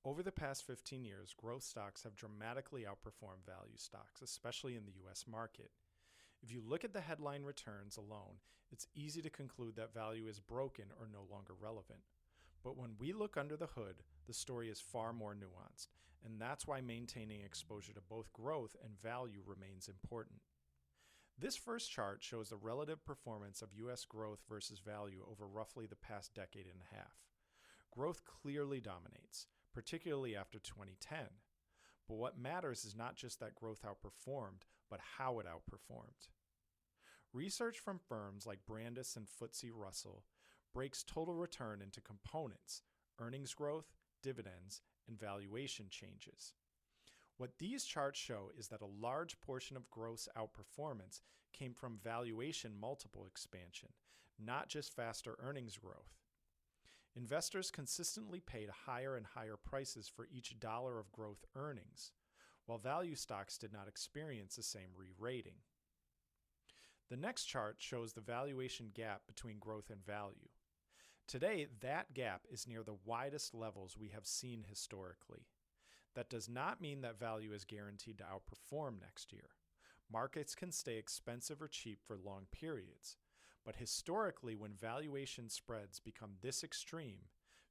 Over the past 15 years, growth stocks have dramatically outperformed value stocks, especially in the US market. If you look at the headline returns alone, it's easy to conclude that value is broken or no longer relevant. But when we look under the hood, the story is far more nuanced, and that's why maintaining exposure to both growth and value remains important. This first chart shows the relative performance of US growth versus value over roughly the past decade and a half. Growth clearly dominates, particularly after 2010. But what matters is not just that growth outperformed, but how it outperformed. Research from firms like Brandis and FTSE Russell breaks total return into components: earnings growth, dividends, and valuation changes. What these charts show is that a large portion of growth outperformance came from valuation multiple expansion, not just faster earnings growth. Investors consistently paid higher and higher prices for each dollar of growth earnings, while value stocks did not experience the same re-rating. The next chart shows the valuation gap between growth and value. Today, that gap is near the widest levels we have seen historically. That does not mean that value is guaranteed to outperform next year. Markets can stay expensive or cheap for long periods. But historically, when valuation spreads become this extreme,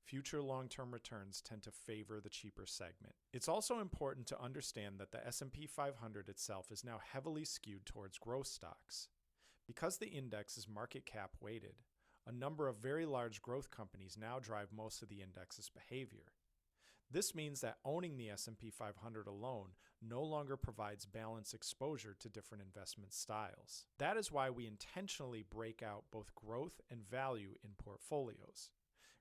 future long-term returns tend to favor the cheaper segment. It's also important to understand that the S&P 500 itself is now heavily skewed towards growth stocks. Because the index is market cap weighted, a number of very large growth companies now drive most of the index's behavior. This means that owning the S&P 500 alone no longer provides balanced exposure to different investment styles. That is why we intentionally break out both growth and value in portfolios.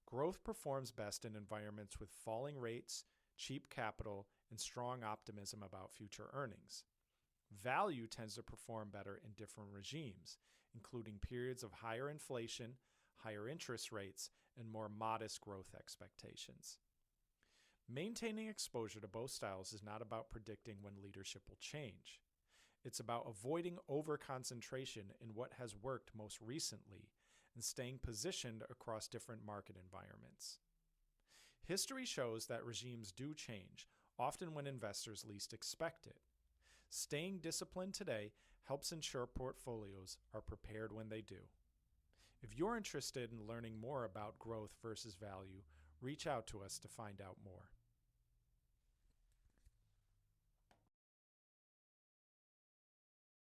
Growth performs best in environments with falling rates, cheap capital, and strong optimism about future earnings. Value tends to perform better in different regimes, including periods of higher inflation, higher interest rates, and more modest growth expectations. Maintaining exposure to both styles is not about predicting when leadership will change. It's about avoiding over-concentration in what has worked most recently and staying positioned across different market environments. History shows that regimes do change, often when investors least expect it. Staying disciplined today helps ensure portfolios are prepared when they do. If you're interested in learning more about growth versus value, reach out to us to find out more.